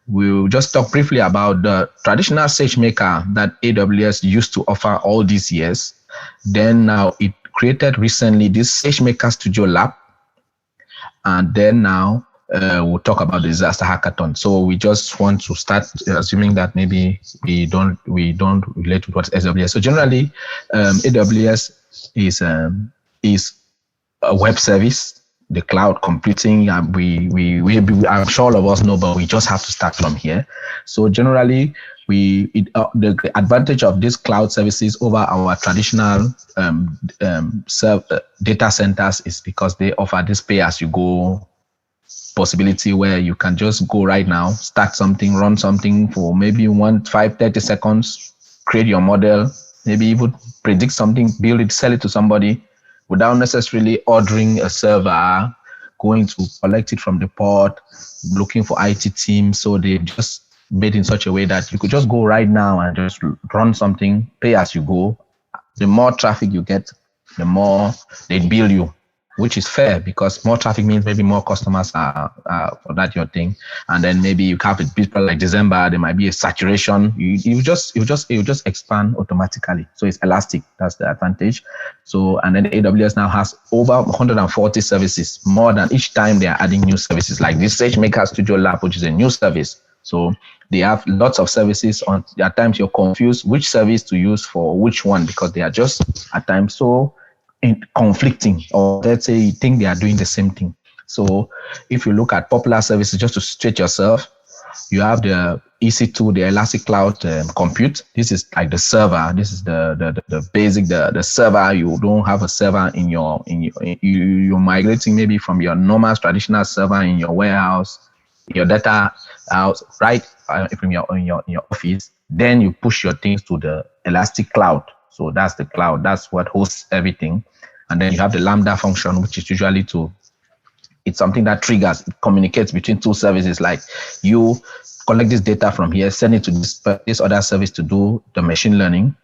we'll just talk briefly about the traditional SageMaker that AWS used to offer all these years. Then now it created recently this SageMaker Studio Lab. And then now we'll talk about the disaster hackathon. So we just want to start assuming that maybe we don't relate to what's AWS. So generally, AWS is a web service, the cloud computing. I'm sure all of us know, but we just have to start from here. So generally, the advantage of these cloud services over our traditional data centers is because they offer this pay-as-you-go possibility where you can just go right now, start something, run something for maybe 30 seconds, create your model, maybe even predict something, build it, sell it to somebody without necessarily ordering a server, going to collect it from the port, looking for IT teams. So they just made in such a way that you could just go right now and just run something, pay as you go. The more traffic you get, the more they bill you, which is fair because more traffic means maybe more customers are for that your thing. And then maybe you have a people like December, there might be a saturation. You just expand automatically. So it's elastic. That's the advantage. So, and then AWS now has over 140 services, more than each time they are adding new services like this SageMaker Studio Lab, which is a new service. So they have lots of services. At times you're confused which service to use for which one because they are just at times so conflicting, or let's say you think they are doing the same thing. So if you look at popular services, just to straight yourself, you have the EC2, the Elastic Cloud Compute. This is like the server. This is the basic, the server. You don't have a server you're migrating maybe from your normal traditional server in your warehouse, your data house, right from your office. Then you push your things to the Elastic Cloud. So that's the cloud. That's what hosts everything. And then you have the Lambda function, which is usually it's something that triggers, it communicates between two services. Like you collect this data from here, send it to this other service to do the machine learning.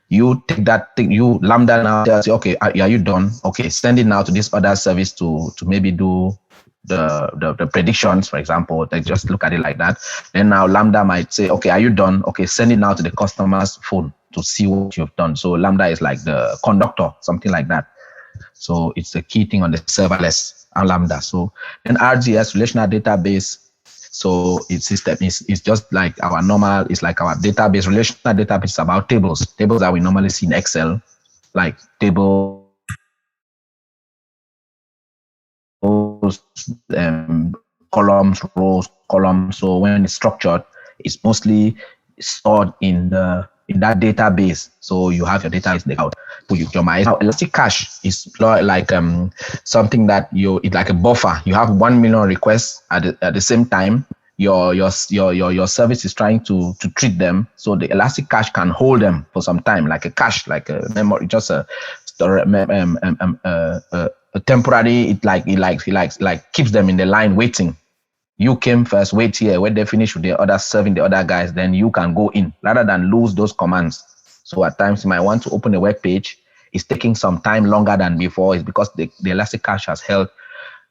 You take that thing, you Lambda now tells you, okay, are you done? Okay, send it now to this other service to maybe do the predictions, for example. They just look at it like that. Then now Lambda might say, okay, are you done? Okay, send it now to the customer's phone to see what you've done. So Lambda is like the conductor, something like that. So it's the key thing on the serverless and Lambda. So then RDS, relational database. So its system is just like our normal, it's like our database. Relational database is about tables that we normally see in Excel, like table, columns, rows, columns. So when it's structured, it's mostly stored in that database. So you have your data in the cloud. Now, Elastic Cache is like something that it's like a buffer. You have 1 million requests at the same time. Your service is trying to treat them. So the Elastic Cache can hold them for some time, like a cache, like a memory, just a temporary. It keeps them in the line waiting. You came first, wait here. When they finish with the other serving the other guys, then you can go in rather than lose those commands. So at times you might want to open a web page. It's taking some time longer than before. It's because the Elastic Cache has held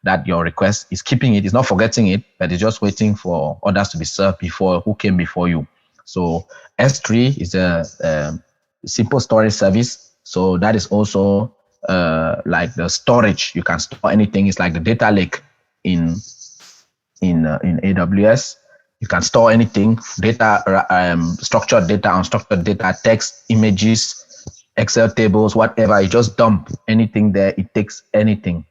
that your request is keeping it. It's not forgetting it, but it's just waiting for others to be served who came before you. So S3 is a simple storage service. So that is also like the storage. You can store anything. It's like the data lake in AWS. You can store anything, data, structured data, unstructured data, text, images, Excel tables, whatever. You just dump anything there. It takes anything.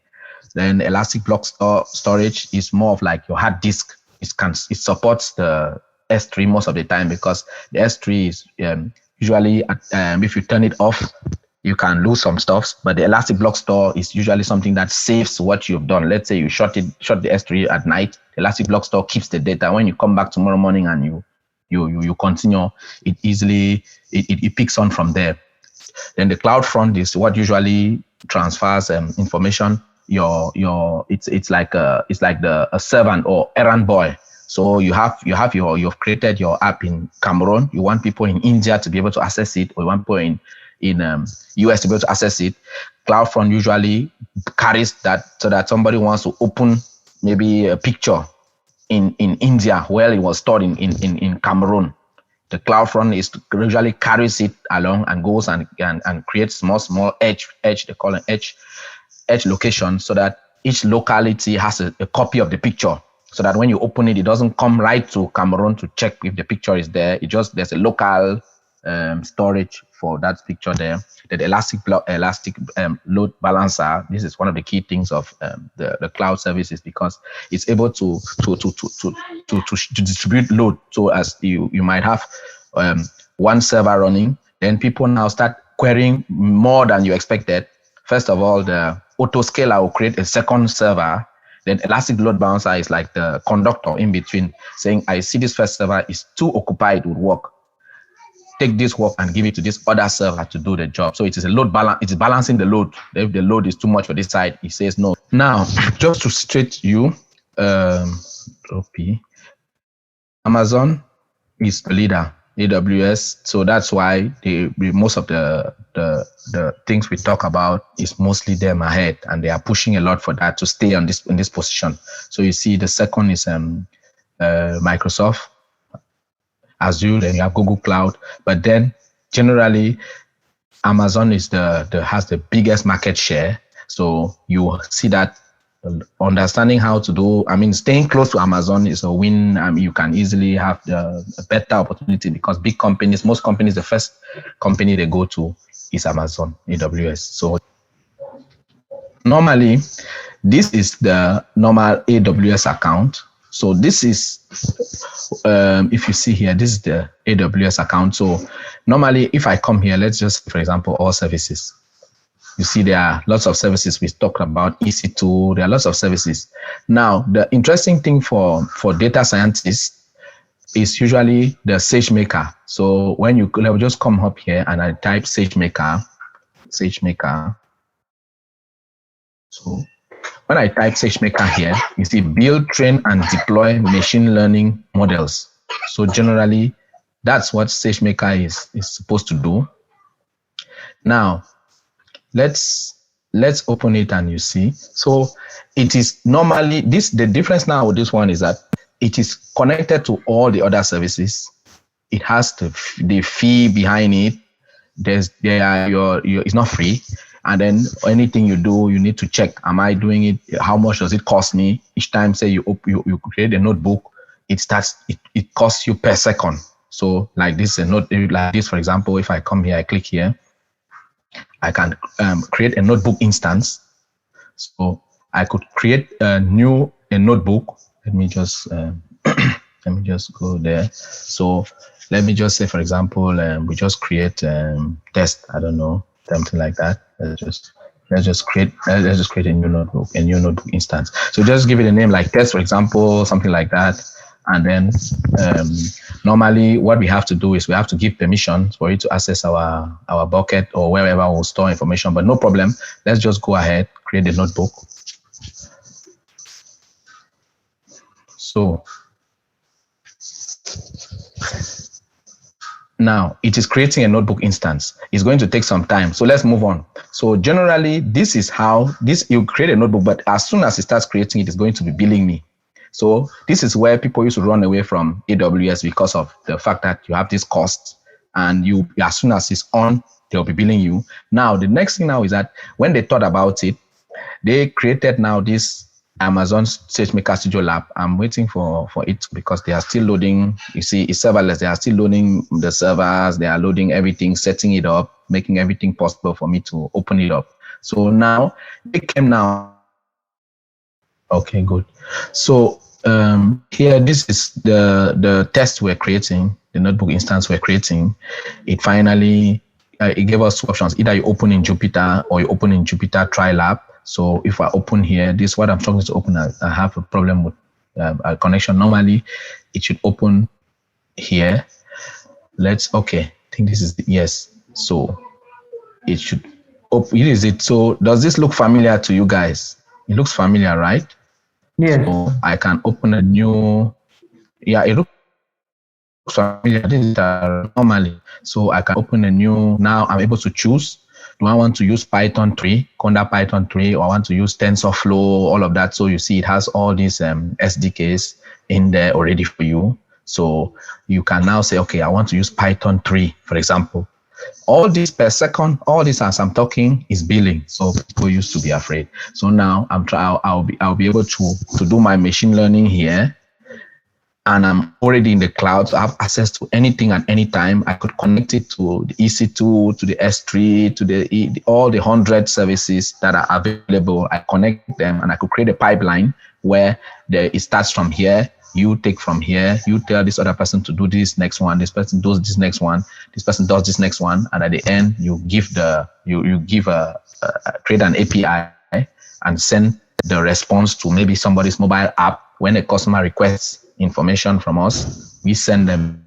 Then Elastic Block Storage is more of like your hard disk. It supports the S3 most of the time because the S3 is usually if you turn it off, you can lose some stuff, but the Elastic Block Store is usually something that saves what you've done. Let's say you shut the S3 at night, the Elastic Block Store keeps the data. When you come back tomorrow morning and you continue, it easily it picks on from there. Then the cloud front is what usually transfers information. It's like a servant or errand boy. So you've created your app in Cameroon. You want people in India to be able to access it, or you want people in US to be able to access it. CloudFront usually carries that so that somebody wants to open maybe a picture in India, where it was stored in Cameroon. The CloudFront is gradually carries it along and goes and creates small edge, they call it edge location, so that each locality has a copy of the picture, so that when you open it, it doesn't come right to Cameroon to check if the picture is there. There's a local storage for that picture there. The elastic load balancer. This is one of the key things of the cloud services, because it's able to distribute load. So as you might have one server running, then people now start querying more than you expected. First of all, the autoscaler will create a second server. Then elastic load balancer is like the conductor in between, saying, I see this first server is too occupied with work. Take this work and give it to this other server to do the job. So it is a load balance. It is balancing the load. If the load is too much for this side, it says no. Now, just to straight you, Amazon is the leader, AWS. So that's why most of the things we talk about is mostly them ahead, and they are pushing a lot for that to stay in this position. So you see, the second is Microsoft, Azure, then you have Google Cloud, but then generally Amazon has the biggest market share. So you see that understanding how to do, staying close to Amazon is a win. You can easily have a better opportunity, because most companies, the first company they go to is Amazon, AWS. So normally, this is the normal AWS account. So this is, if you see here, this is the AWS account. So normally, if I come here, let's just, for example, all services. You see, there are lots of services we talked about, EC2, there are lots of services. Now, the interesting thing for data scientists is usually the SageMaker. So when you just come up here and I type SageMaker. So when I type SageMaker here, you see build, train, and deploy machine learning models. So generally, that's what SageMaker is supposed to do. Now, let's open it and you see. So it is normally the difference now with this one is that it is connected to all the other services. It has the fee behind it. It's not free. And then anything you do, you need to check, am I doing it? How much does it cost me? Each time, say you create a notebook, it costs you per second. So like this, like this, for example, if I come here, I click here, I can create a notebook instance. So I could create a notebook. Let me just go there. So let me just say, for example, we just create test. I don't know, something like that. Let's just create a new notebook instance. So just give it a name like test, for example, something like that. And then normally what we have to do is we have to give permission for it to access our bucket or wherever we'll store information, but no problem. Let's just go ahead, create a notebook. So now it is creating a notebook instance. It's going to take some time. So let's move on. So generally, this is how you create a notebook, but as soon as it starts creating, it is going to be billing me. So this is where people used to run away from AWS because of the fact that you have this cost, and as soon as it's on, they'll be billing you. Now, the next thing now is that when they thought about it, they created now this Amazon Sagemaker Studio Lab. I'm waiting for it because they are still loading. You see, it's serverless. They are still loading the servers. They are loading everything, setting it up, making everything possible for me to open it up. So now they came now. Okay, good. So here, this is the test we're creating, the notebook instance we're creating. It finally it gave us two options: either you open in Jupyter or you open in Jupyter TriLab. So if I open here, this is what I'm trying to open. I have a problem with a connection. Normally, it should open here. Okay. I think this is yes. So it should open. It is it. So does this look familiar to you guys? It looks familiar, right? Yeah. So I can open a new. Yeah, it looks familiar. This is normally. So I can open a new. Now I'm able to choose Do I want to use Python 3, Conda Python 3, or I want to use TensorFlow, all of that? So you see it has all these SDKs in there already for you. So you can now say, okay, I want to use Python 3, for example. All this per second, all this as I'm talking is billing. So people used to be afraid. So now I'll be able to do my machine learning here. And I'm already in the cloud, so I have access to anything at any time. I could connect it to the EC2, to the S3, to all the 100 services that are available. I connect them and I could create a pipeline where it starts from here. You take from here, you tell this other person to do this next one, this person does this next one, this person does this next one, and at the end you create an API and send the response to maybe somebody's mobile app. When a customer requests information from us, we send them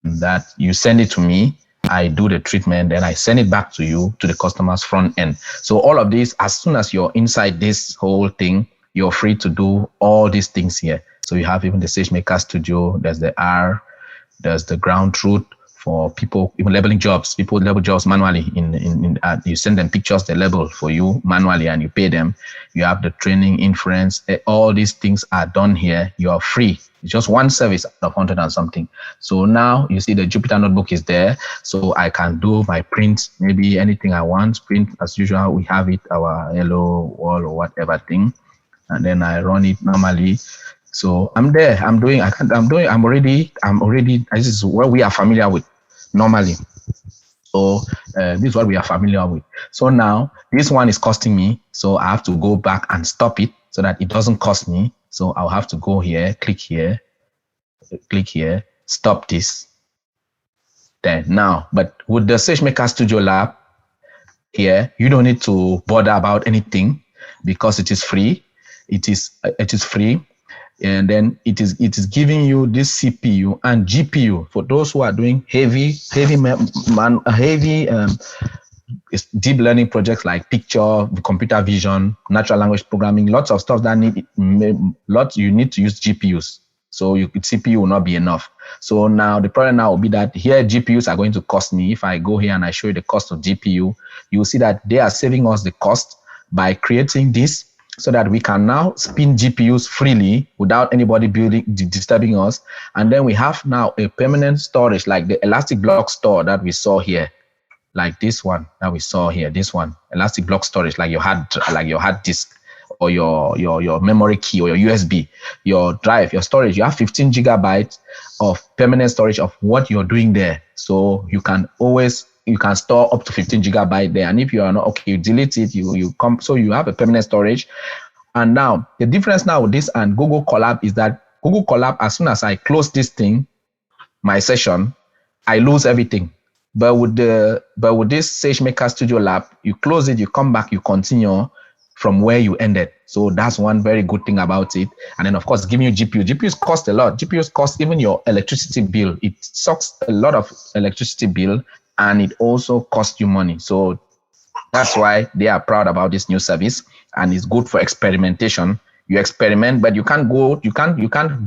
that. You send it to me, I do the treatment, then I send it back to you, to the customer's front end. So all of this, as soon as you're inside this whole thing, you're free to do all these things here. So you have even the Sagemaker Studio, there's the R, there's the ground truth for people, even labeling jobs. People label jobs manually. You send them pictures, they label for you manually, and you pay them. You have the training, inference. All these things are done here. You are free. It's just one service out of 100 and something. So now you see the Jupyter notebook is there. So I can do my print, maybe anything I want. Print as usual. We have it, our yellow wall or whatever thing, and then I run it normally. So I'm there. I'm already. This is what we are familiar with normally. So this is what we are familiar with. So now this one is costing me. So I have to go back and stop it so that it doesn't cost me. So I'll have to go here, click here, stop this. Then now, but with the Sagemaker Studio Lab here, you don't need to bother about anything because it is free. It is free. And then it is giving you this CPU and GPU for those who are doing heavy deep learning projects like picture, computer vision, natural language programming, lots of stuff that you need to use GPUs. So CPU will not be enough. So now the problem now will be that here GPUs are going to cost me. If I go here and I show you the cost of GPU, you will see that they are saving us the cost by creating this, so that we can now spin GPUs freely without anybody disturbing us. And then we have now a permanent storage like the Elastic Block Store that we saw here, like this one that we saw here, this one, Elastic Block Storage, like your hard disk or your memory key or your USB, your drive, your storage. You have 15 gigabytes of permanent storage of what you're doing there. So you can store up to 15 gigabytes there. And if you are not okay, you delete it, you come. So you have a permanent storage. And now the difference now with this and Google Colab is that Google Colab, as soon as I close this thing, my session, I lose everything. But with this Sagemaker Studio Lab, you close it, you come back, you continue from where you ended. So that's one very good thing about it. And then of course, giving you GPU. GPUs cost a lot. GPUs cost even your electricity bill. It sucks a lot of electricity bill, and it also costs you money. So that's why they are proud about this new service, and it's good for experimentation. You experiment, but you can't go on, you can't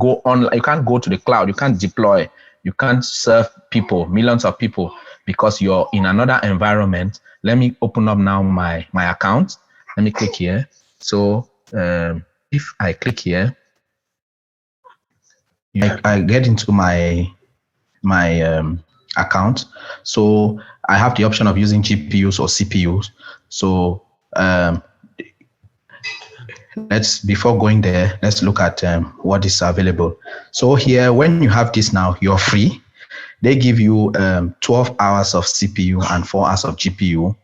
go to the cloud, you can't deploy, you can't serve people, millions of people, because you're in another environment. Let me open up now my account. Let me click here. So if I click here, I get into my account. So I have the option of using GPUs or CPUs. So before going there, let's look at what is available. So here, when you have this now, you're free. They give you 12 hours of CPU and 4 hours of GPU.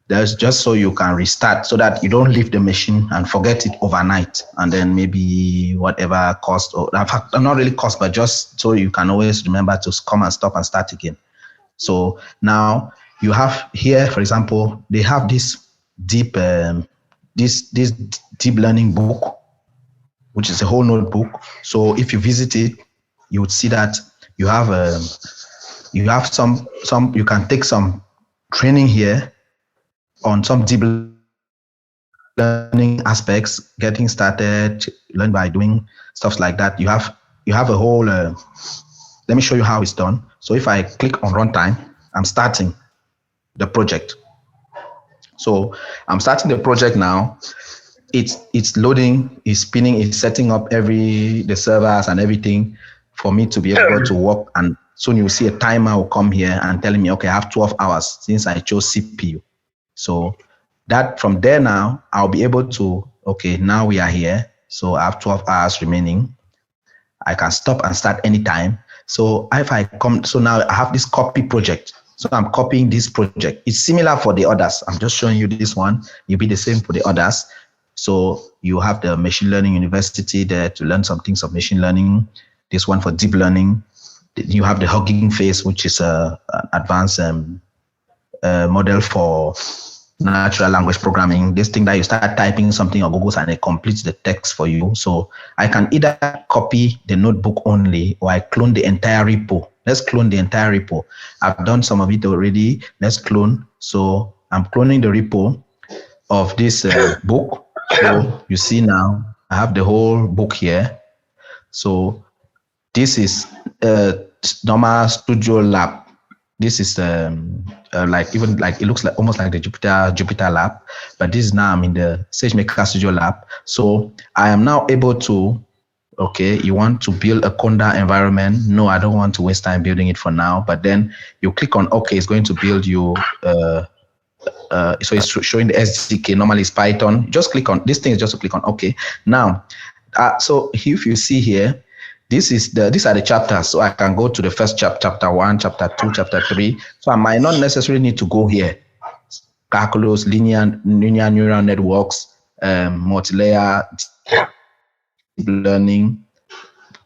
That's just so you can restart, so that you don't leave the machine and forget it overnight, and then maybe whatever cost, or not really cost, but just so you can always remember to come and stop and start again. So now you have here, for example, they have this deep deep learning book, which is a whole notebook. So if you visit it, you would see that you have some you can take some training here on some deep learning aspects, getting started, learn by doing, stuff like that. You have a whole, let me show you how it's done. So if I click on runtime, I'm starting the project. So I'm starting the project now. It's loading, it's spinning, it's setting up the servers and everything for me to be able to work. And soon you'll see a timer will come here and telling me, okay, I have 12 hours since I chose CPU. So that from there now, I'll be able to, okay, now we are here. So I have 12 hours remaining. I can stop and start anytime. So if I come, so now I have this copy project. So I'm copying this project. It's similar for the others. I'm just showing you this one. It'll be the same for the others. So you have the machine learning university there to learn some things of machine learning. This one for deep learning. You have the Hugging Face, which is an advanced model for natural language programming. This thing that you start typing something on Google and it completes the text for you. So I can either copy the notebook only or I clone the entire repo. Let's clone the entire repo. I've done some of it already. Let's clone. So I'm cloning the repo of this book. So you see now I have the whole book here. So this is normal Studio Lab. This is like it looks like almost like the Jupyter Lab, but this is now I'm in the Sagemaker Studio Lab. So I am now able to, okay, you want to build a Conda environment? No, I don't want to waste time building it for now. But then you click on OK, it's going to build you. So it's showing the SDK. Normally it's Python. Just click on this thing. Is just to click on OK. Now, so if you see here, these are the chapters. So I can go to the first chapter 1, chapter 2, chapter 3. So I might not necessarily need to go here. Calculus, linear neural networks, multi-layer deep learning,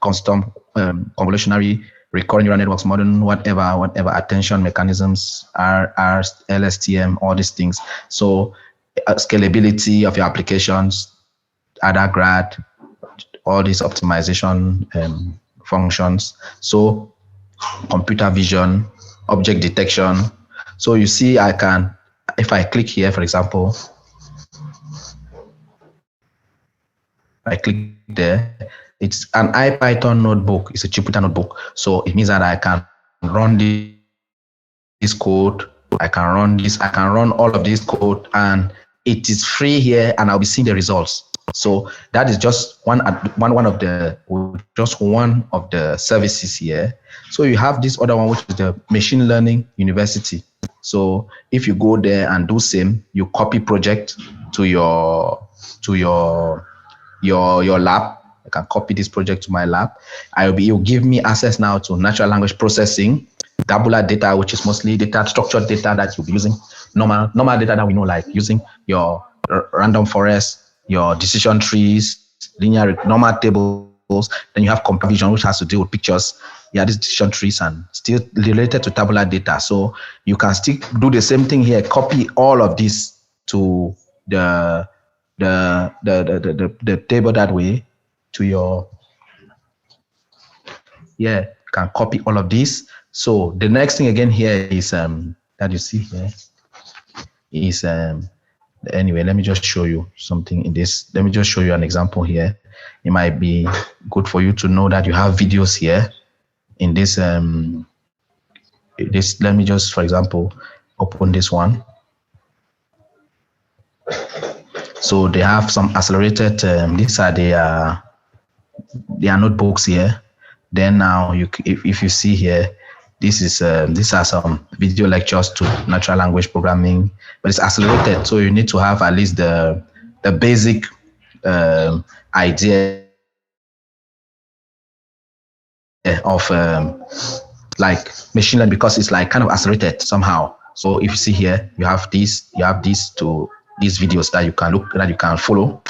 custom convolutionary recurrent neural networks, modern whatever attention mechanisms, R, LSTM, all these things. So scalability of your applications, AdaGrad, all these optimization functions. So computer vision, object detection. So you see, I can, if I click here, for example, I click there, it's an IPython notebook. It's a Jupyter notebook. So it means that I can run this code. I can run all of this code, and it is free here, and I'll be seeing the results. So that is just one of the services here. So you have this other one, which is the machine learning university. So if you go there and do same, you copy project to your lab. I can copy this project to my lab. You'll give me access now to natural language processing, tabular data, which is mostly structured data that you'll be using, normal data that we know, like using your random forest, your decision trees, linear normal tables. Then you have computer vision, which has to do with pictures. Yeah, these decision trees and still related to tabular data. So you can still do the same thing here. Copy all of this to the table that way to your, yeah, you can copy all of this. So the next thing again here is that you see here is anyway, let me just show you something in this. Let me just show you an example here. It might be good for you to know that you have videos here in this let me just, for example, open this one. So they have some accelerated, these are their notebooks here. Then now if you see here, these are some video lectures to natural language programming, but it's accelerated. So you need to have at least the basic idea of like machine learning, because it's like kind of accelerated somehow. So if you see here, you have these videos that you can that you can follow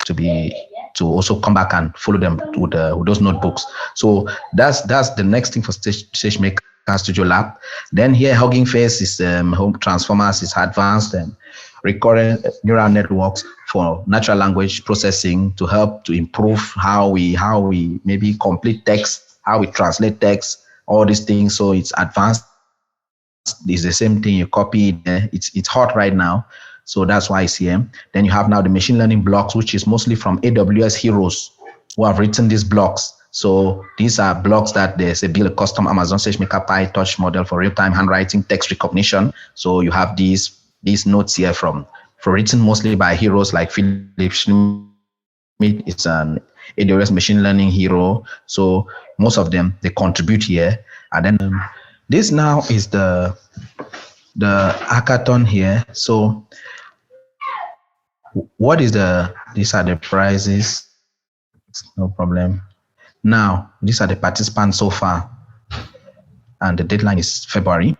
to also come back and follow them with those notebooks. So that's the next thing for Sagemaker Studio Lab. Then here, Hugging Face is home transformers, is advanced recurrent neural networks for natural language processing to help to improve how we maybe complete text, how we translate text, all these things. So it's advanced. It's the same thing. You copy it there. It's hot right now. So that's why it's here. Then you have now the machine learning blocks, which is mostly from AWS heroes who have written these blocks. So these are blocks that they say build a custom Amazon SageMaker PyTorch model for real-time handwriting text recognition. So you have these notes here from written mostly by heroes like Philip Schmidt. It's an AWS machine learning hero. So most of them, they contribute here. And then this now is the hackathon here. So what is these are the prizes. No problem. Now, these are the participants so far. And the deadline is February.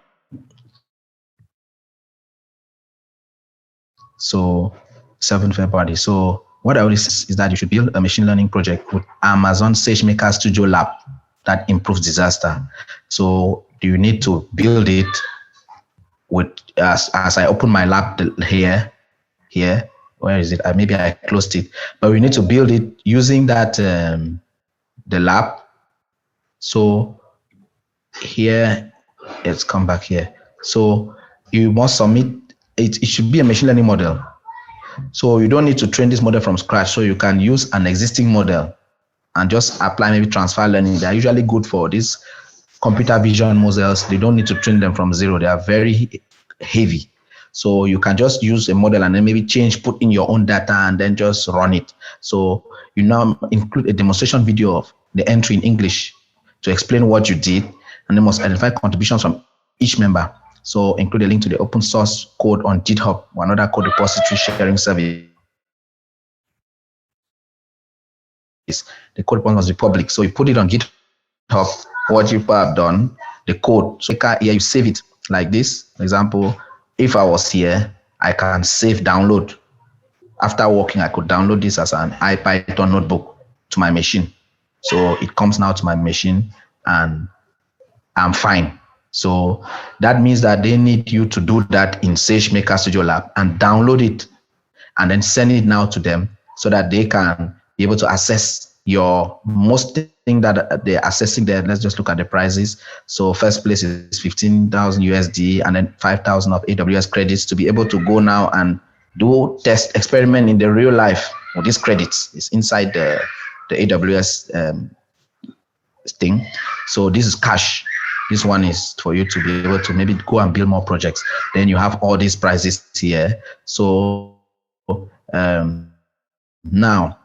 So 7 February. So what I always say is that you should build a machine learning project with Amazon Sagemaker Studio Lab that improves disaster. So you need to build it with, as I open my lab here, where is it? Maybe I closed it, but we need to build it using that, the lab. So here, let's come back here. So you must submit, it should be a machine learning model. So you don't need to train this model from scratch. So you can use an existing model and just apply maybe transfer learning. They're usually good for these computer vision models. They don't need to train them from zero. They are very heavy. So you can just use a model and then maybe put in your own data and then just run it. So you now include a demonstration video of the entry in English to explain what you did, and then must identify contributions from each member. So include a link to the open source code on GitHub or another code repository sharing service. The code must be public. So you put it on GitHub, what you have done, the code. So here you save it like this. For example, if I was here, I can save download. After working, I could download this as an IPython notebook to my machine. So it comes now to my machine and I'm fine. So that means that they need you to do that in Sagemaker Studio Lab and download it and then send it now to them so that they can be able to assess your most thing that they're assessing there. Let's just look at the prices. So first place is 15,000 USD and then 5,000 of AWS credits to be able to go now and do test experiment in the real life with these credits. It's inside the AWS thing. So this is cash. This one is for you to be able to maybe go and build more projects. Then you have all these prizes here. So now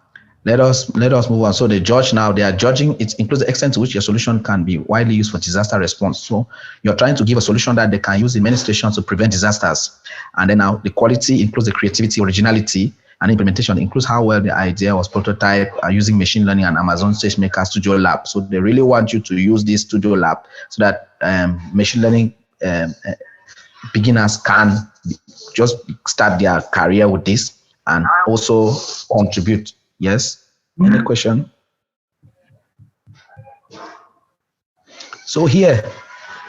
let us move on. So the judge now, they are judging. It includes the extent to which your solution can be widely used for disaster response. So you're trying to give a solution that they can use in many situations to prevent disasters. And then now the quality includes the creativity, originality, and implementation includes how well the idea was prototyped using machine learning and Amazon Sagemaker Studio Lab. So they really want you to use this Studio Lab so that machine learning beginners can just start their career with this and also contribute. Yes? Any question? So here,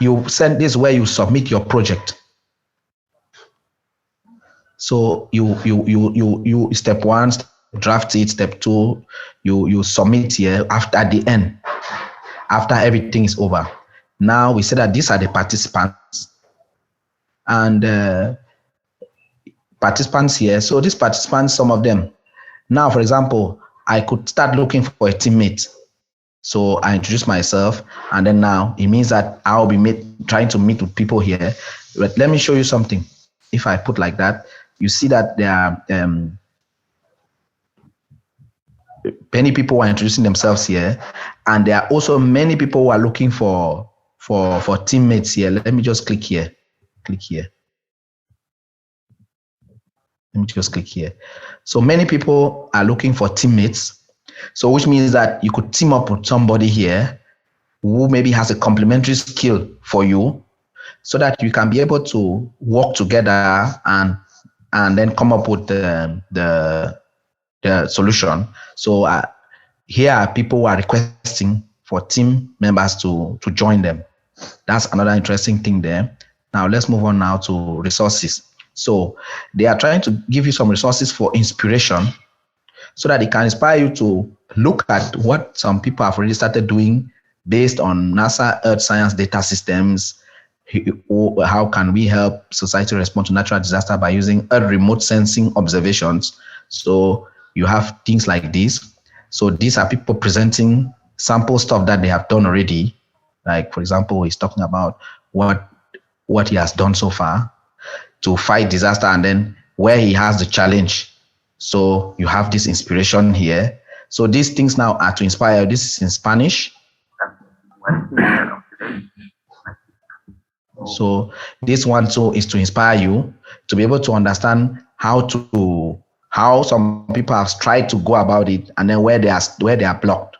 you send this where you submit your project. So you step one, draft it, step two, you submit here at the end, after everything is over. Now we say that these are the participants and participants here. So these participants, some of them. Now, for example, I could start looking for a teammate. So I introduce myself, and then now it means that I'll be trying to meet with people here. But let me show you something. If I put like that, you see that there are many people who are introducing themselves here, and there are also many people who are looking for teammates here. Let me just click here. Click here. Let me just click here. So many people are looking for teammates. So which means that you could team up with somebody here who maybe has a complementary skill for you, so that you can be able to work together and then come up with the solution. So here people who are requesting for team members to join them. That's another interesting thing there. Now let's move on now to resources. So they are trying to give you some resources for inspiration so that it can inspire you to look at what some people have already started doing based on NASA Earth Science data systems. How can we help society respond to natural disaster by using Earth remote sensing observations? So you have things like this. So these are people presenting sample stuff that they have done already. Like, for example, he's talking about what he has done so far to fight disaster, and then where he has the challenge. So you have this inspiration here. So these things now are to inspire. This is in Spanish. So this one too is to inspire you to be able to understand how some people have tried to go about it, and then where they are blocked.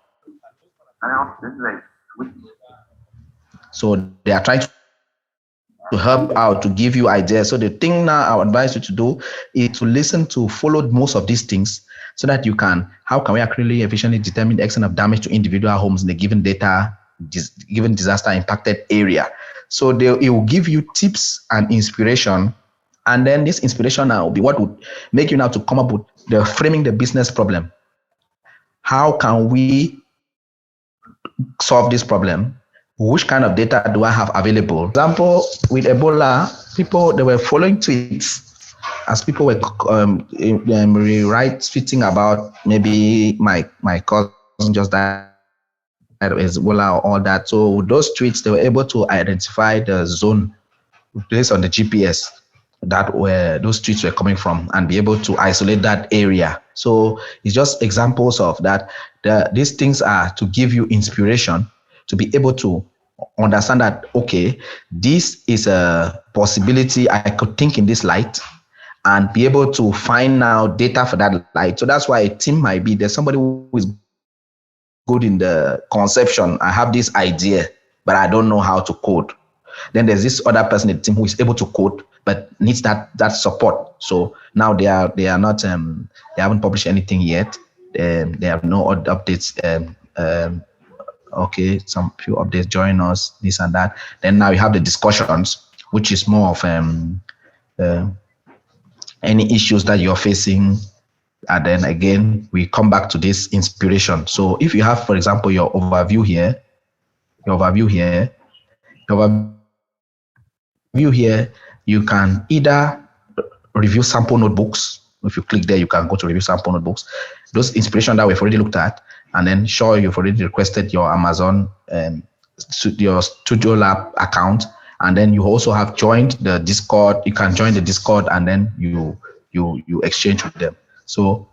So they are trying to help out, to give you ideas. So the thing now I would advise you to do is to listen, to follow most of these things, so that you can, how can we accurately, efficiently determine the extent of damage to individual homes in a given given disaster impacted area. So it will give you tips and inspiration. And then this inspiration now will be what would make you now to come up with the framing the business problem. How can we solve this problem? Which kind of data do I have available? For example, with Ebola, they were following tweets as people were tweeting about, maybe my cousin just died of Ebola or all that. So those tweets, they were able to identify the zone based on the GPS that where those tweets were coming from, and be able to isolate that area. So it's just examples of that. These things are to give you inspiration to be able to understand that, okay, this is a possibility, I could think in this light, and be able to find now data for that light. So that's why a team might be, there's somebody who is good in the conception. I have this idea, but I don't know how to code. Then there's this other person in the team who is able to code, but needs that support. So now they are not they haven't published anything yet. They have no other updates. Okay, some few updates, join us, this and that. Then now you have the discussions, which is more of any issues that you're facing. And then again, we come back to this inspiration. So if you have, for example, your overview here, you can either review sample notebooks. If you click there, you can go to review sample notebooks. Those inspiration that we've already looked at, and then sure, you've already requested your Amazon, your Studio Lab account, and then you also have joined the Discord. You can join the Discord, and then you exchange with them. So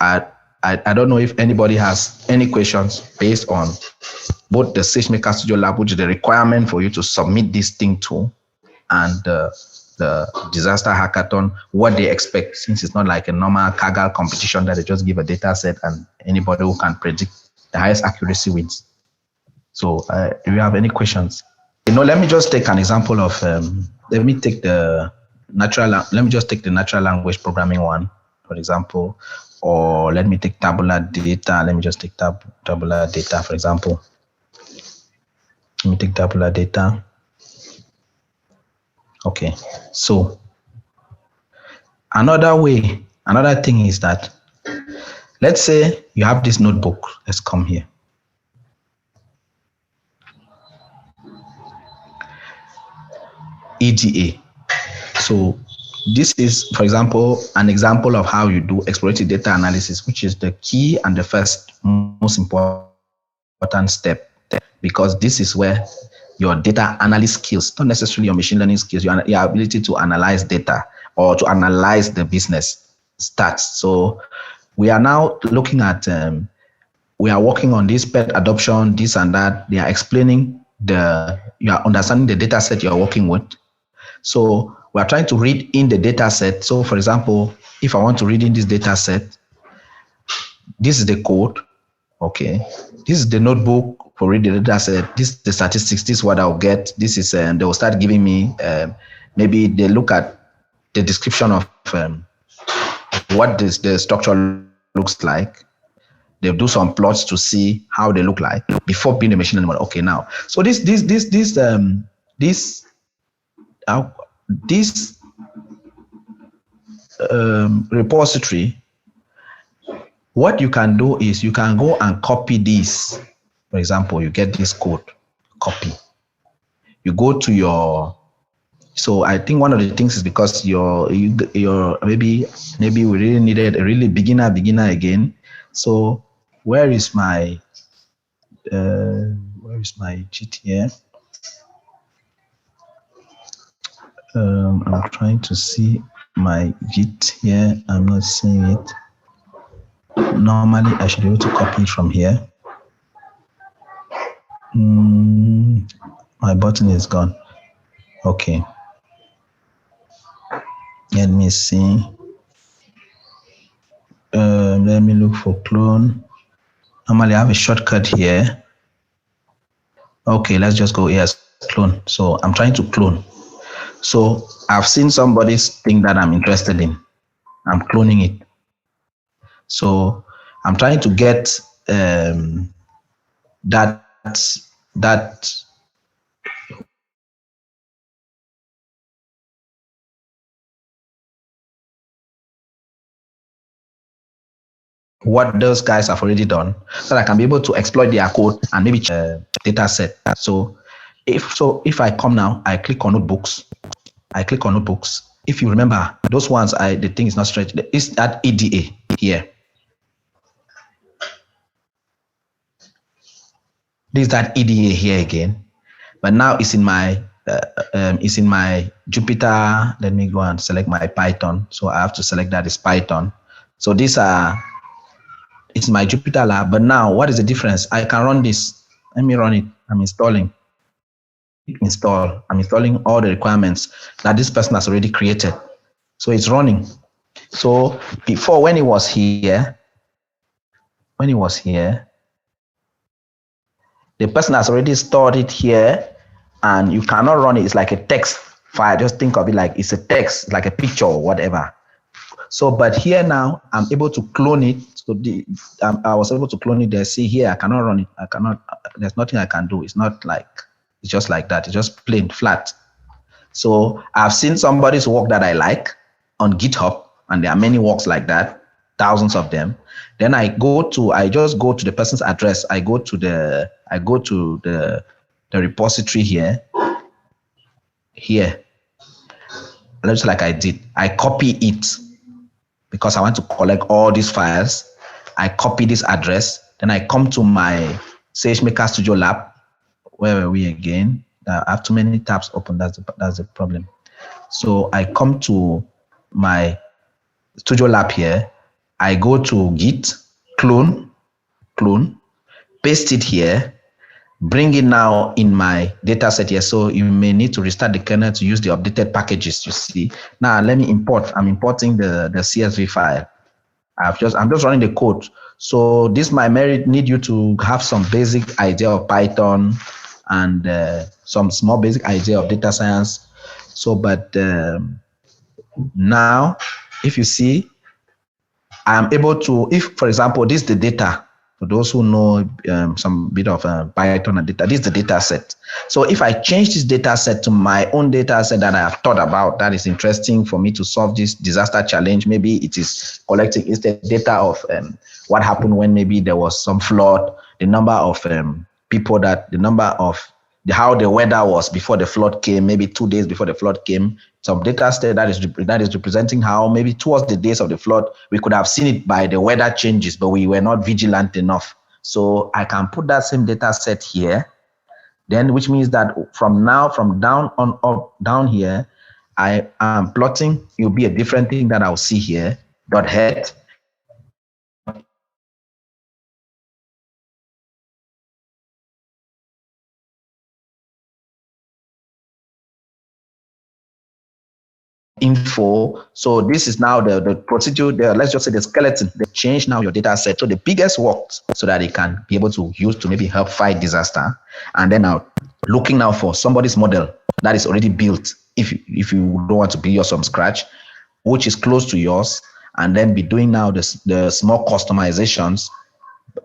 I don't know if anybody has any questions based on both the Sagemaker Studio Lab, which is the requirement for you to submit this thing to, and the disaster hackathon, what they expect, since it's not like a normal Kaggle competition that they just give a data set and anybody who can predict the highest accuracy wins. So do you have any questions? Let me just take an example of, let me just take the natural language programming one, for example, or let me take tabular data. Let me just take tabular data, for example. Let me take tabular data. Okay, so another thing is that, let's say you have this notebook. Let's come here. EDA. So this is, for example, an example of how you do exploratory data analysis, which is the key and the first most important step, because this is where your data analysis skills, not necessarily your machine learning skills, your ability to analyze data or to analyze the business starts. So we are now looking at, we are working on this pet adoption, this and that. They are explaining you are understanding the data set you're working with. So we are trying to read in the data set. So for example, if I want to read in this data set, this is the code. Okay, this is the notebook for reading the data set. This is the statistics. This is what I'll get. This is, they will start giving me, maybe they look at the description of what the structure looks like. They'll do some plots to see how they look like before being a machine learning model. Okay, now, so this repository, what you can do is you can go and copy this. For example, you get this code, copy. You go to your, so I think one of the things is because your maybe we really needed a really beginner again. So where is my cheat here? I'm trying to see. my Git here. I'm not seeing it. Normally, I should be able to copy it from here. My button is gone. Okay. Let me see. Let me look for clone. Normally, I have a shortcut here. Okay, let's just go here as clone. So I'm trying to clone. So I've seen somebody's thing that I'm interested in. I'm cloning it. So I'm trying to get that what those guys have already done, so that I can be able to exploit their code and maybe data set. So if I come now, I click on notebooks. If you remember those ones, the thing is not straight. It's that EDA here. This is that EDA here again, but now it's in my Jupyter. Let me go and select my Python. So I have to select that is Python. So these are, it's my Jupyter lab, but now what is the difference? I can run this. Let me run it. I'm installing. I'm installing all the requirements that this person has already created. So it's running. So before, when it was here, the person has already stored it here, and you cannot run it. It's like a text file. Just think of it like it's a text, like a picture or whatever. So, but here now, I'm able to clone it. So I was able to clone it there. See here, I cannot run it. I cannot, there's nothing I can do. It's not like, it's just like that. It's just plain flat. So I've seen somebody's work that I like on GitHub, and there are many works like that, thousands of them. Then I just go to the person's address. I go to the repository here. Just like I did, I copy it because I want to collect all these files. I copy this address. Then I come to my Sagemaker Studio Lab. Where were we again? I have too many tabs open. That's the problem. So I come to my Studio Lab here. I go to Git, clone, paste it here, bring it now in my data set here. So you may need to restart the kernel to use the updated packages, you see. Now let me import. I'm importing the CSV file. I'm just running the code. So this might need you to have some basic idea of Python and some small basic idea of data science. So, but now, if you see, I'm able to, if, for example, this is the data, for those who know some bit of Python and data, this is the data set. So if I change this data set to my own data set that I have thought about, that is interesting for me to solve this disaster challenge, maybe it is collecting the data of what happened when maybe there was some flood, the number of people how the weather was before the flood came, maybe 2 days before the flood came, some data set that is representing how maybe towards the days of the flood, we could have seen it by the weather changes, but we were not vigilant enough. So I can put that same data set here, then which means that from down on up down here, I am plotting, it will be a different thing that I'll see here, dot head. Info. So this is now the procedure, let's just say the skeleton. They change now your data set. So the biggest works so that it can be able to use to maybe help fight disaster. And then now looking now for somebody's model that is already built. If you don't want to build yours from scratch, which is close to yours, and then be doing now the small customizations,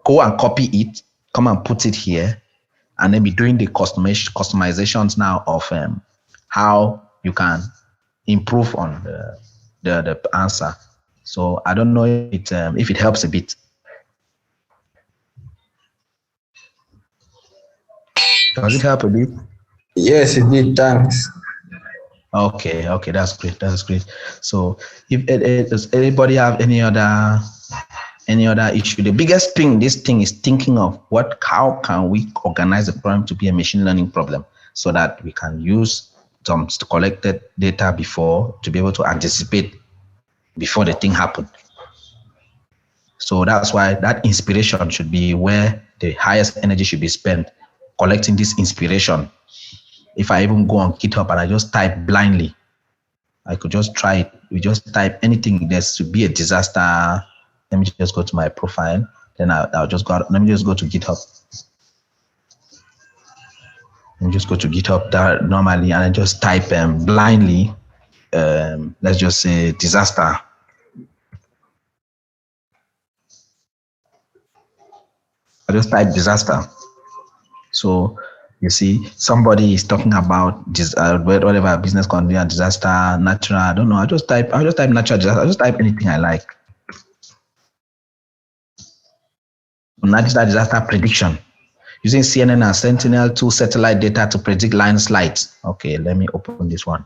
go and copy it, come and put it here, and then be doing the customizations now of how you can improve on the answer. So I don't know if it helps a bit. Does it help a bit? Yes, it did. Thanks. Okay, that's great. So if does anybody have any other issue? The biggest thing this thing is thinking of how can we organize the problem to be a machine learning problem so that we can use some collected data before to be able to anticipate before the thing happened. So that's why that inspiration should be where the highest energy should be spent, collecting this inspiration. If I even go on GitHub and I just type blindly, I could just try it. We just type anything. There's to be a disaster. Let me just go to my profile. Then I'll just go out. Let me just go to GitHub. Let me just go to GitHub there normally and I just type blindly. Let's just say disaster. I just type disaster. So you see, somebody is talking about whatever business condition, disaster, natural. I don't know. I'll just type natural disaster. I'll just type anything I like. Natural disaster prediction using CNN and Sentinel-2 satellite data to predict landslides. Okay, let me open this one.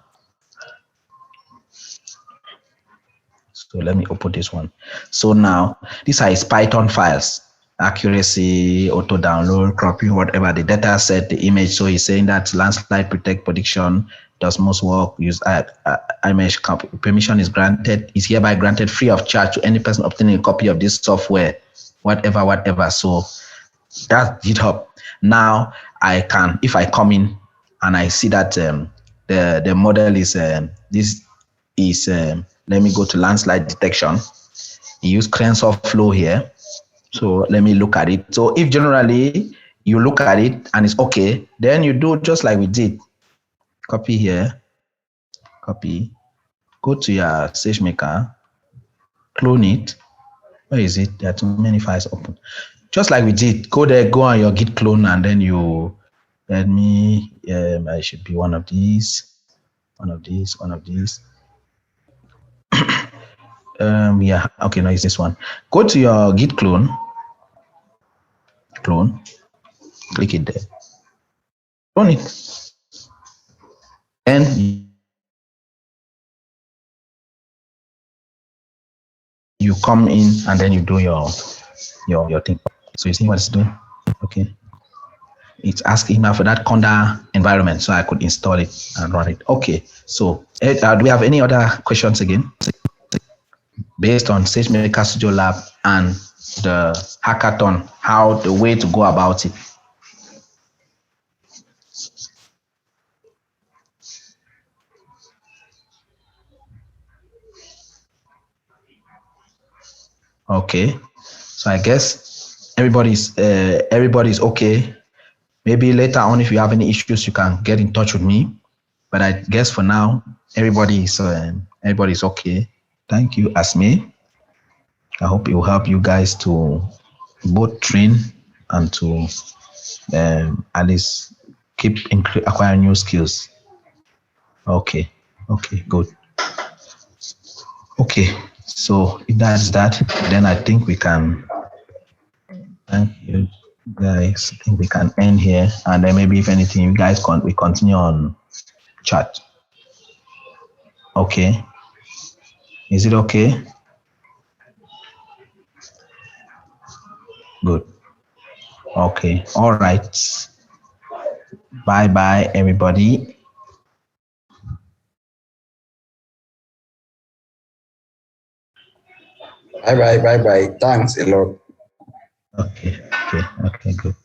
So let me open this one. So now these are his Python files. Accuracy, auto download, cropping, whatever the data set, the image. So he's saying that landslide prediction does most work. Use image permission is granted, is hereby granted free of charge to any person obtaining a copy of this software, whatever. So that's GitHub. Now I can, if I come in and I see that the model is this is let me go to landslide detection. You use TensorFlow here. So let me look at it. So if generally you look at it and it's okay, then you do just like we did. Copy here, copy, go to your Sagemaker, clone it. Where is it? There are too many files open. Just like we did, go there, go on your Git clone, and then you, let me, I should be one of these. Yeah, okay, no, it's this one. Go to your Git clone, click it there, clone it, and you come in and then you do your thing. So you see what it's doing? Okay. It's asking now for that Conda environment, so I could install it and run it. Okay. So do we have any other questions again? Based on Sagemaker Studio Lab and the hackathon, how the way to go about it. Okay. So I guess everybody's okay. Maybe later on, if you have any issues, you can get in touch with me. But I guess for now, everybody's okay. Thank you, Asme. I hope it will help you guys to both train and to at least keep acquiring new skills. Okay, good. Okay, so if that's that, then I think we can. Thank you, guys. I think we can end here, and then maybe if anything, you guys we continue on chat. Okay, is it okay? Good. Okay. All right. Bye, everybody. Bye. Thanks a lot. Okay, good.